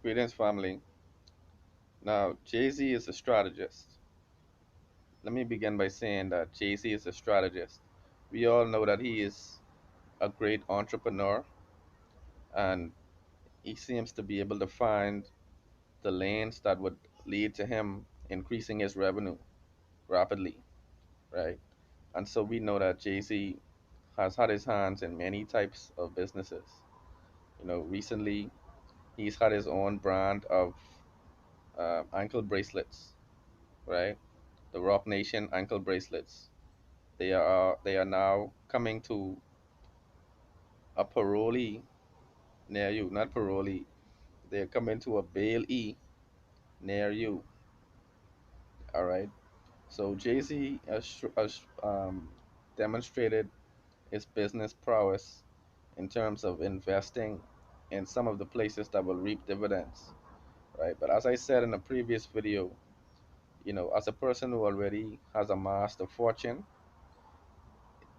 Greetings, family. Now, Jay Z is a strategist. Let me begin by saying that Jay Z is a strategist. We all know that he is a great entrepreneur and he seems to be able to find the lanes that would lead to him increasing his revenue rapidly, right? And so we know that Jay Z has had his hands in many types of businesses. Recently he's had his own brand of ankle bracelets, right? The Rock Nation ankle bracelets. They are now coming to a parolee near you, not parolee. They're coming to a bailee near you. All right. So Jay Z has demonstrated his business prowess in terms of investing in some of the places that will reap dividends, right? But as I said in a previous video, as a person who already has amassed a fortune,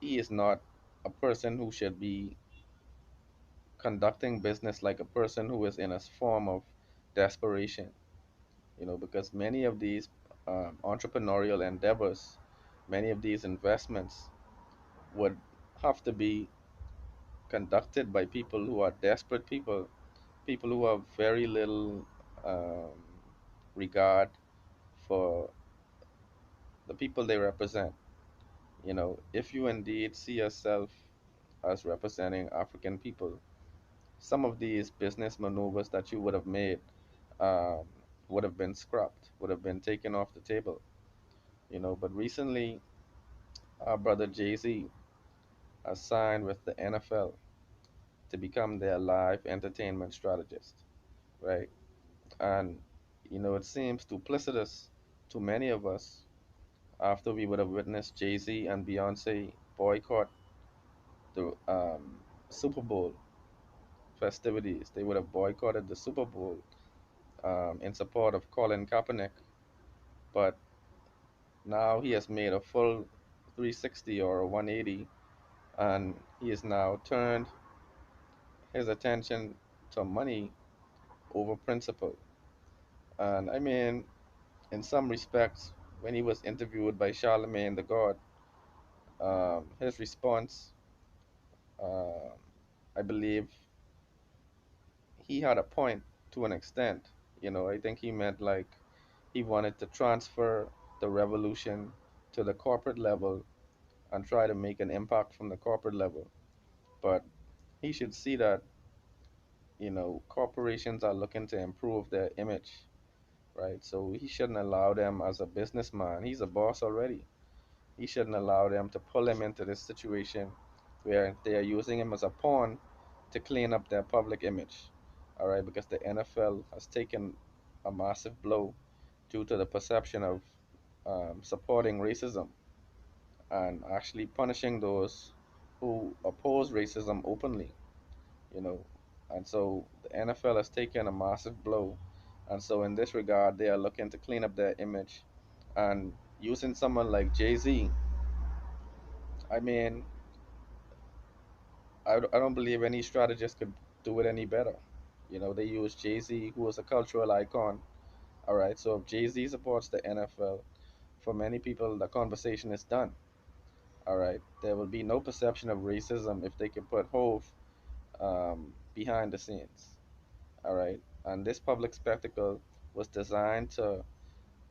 he is not a person who should be conducting business like a person who is in a form of desperation, because many of these entrepreneurial endeavors, many of these investments would have to be conducted by people who are desperate people, people who have very little um, regard for the people they represent. If you indeed see yourself as representing African people, some of these business maneuvers that you would have made um, would have been scrapped, would have been taken off the table. But recently, our brother Jay Z has signed with the NFL to become their live entertainment strategist, right? And it seems duplicitous to many of us after we would have witnessed Jay Z and Beyonce boycott the Super Bowl festivities. They would have boycotted the Super Bowl in support of Colin Kaepernick, but now he has made a full 360 or a 180, and he has now turned his attention to money over principle. And I mean, in some respects, when he was interviewed by Charlemagne the God, his response, um I believe, he had a point to an extent. I think he meant like he wanted to transfer the revolution to the corporate level and try to make an impact from the corporate level. But he should see that, corporations are looking to improve their image, right? So he shouldn't allow them as a businessman. He's a boss already. He shouldn't allow them to pull him into this situation where they are using him as a pawn to clean up their public image. All right, because the NFL has taken a massive blow due to the perception of supporting racism and actually punishing those who oppose racism openly, you know. And so the NFL has taken a massive blow. And so, in this regard, they are looking to clean up their image and using someone like Jay Z. I mean, I don't believe any strategist could do it any better. They use Jay Z, who is a cultural icon. All right, so if Jay Z supports the NFL, for many people, the conversation is done. All right, there will be no perception of racism if they can put Hove behind the scenes. All right, and this public spectacle was designed to,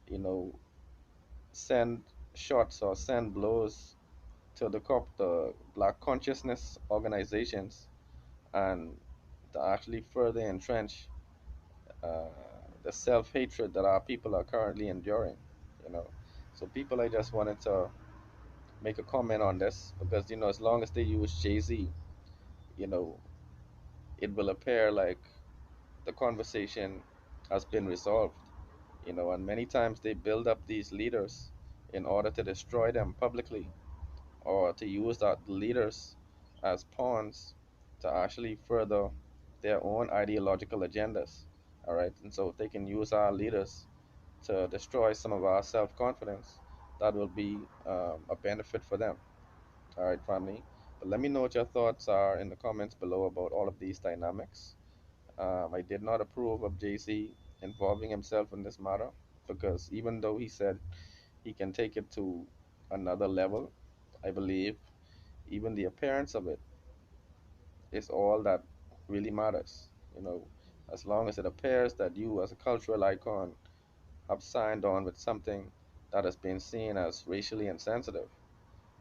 you know, send shots or send blows to the black consciousness organizations and to actually further entrench uh, the self-hatred that our people are currently enduring. You know, so people, I just wanted to make a comment on this because as long as they use Jay Z, you know, it will appear like the conversation has been resolved. And many times they build up these leaders in order to destroy them publicly or to use that leaders as pawns to actually further their own ideological agendas. All right, and so if they can use our leaders to destroy some of our self-confidence, that will be a benefit for them. All right, family. But let me know what your thoughts are in the comments below about all of these dynamics. I did not approve of JC involving himself in this matter because even though he said he can take it to another level, I believe even the appearance of it is all that really matters. You know, as long as it appears that you, as a cultural icon, have signed on with something that has been seen as racially insensitive,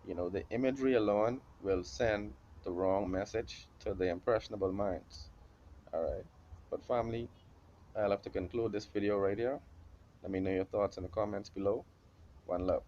the imagery alone will send the wrong message to the impressionable minds. All right. But family, I'll have to conclude this video right here. Let me know your thoughts in the comments below. One love.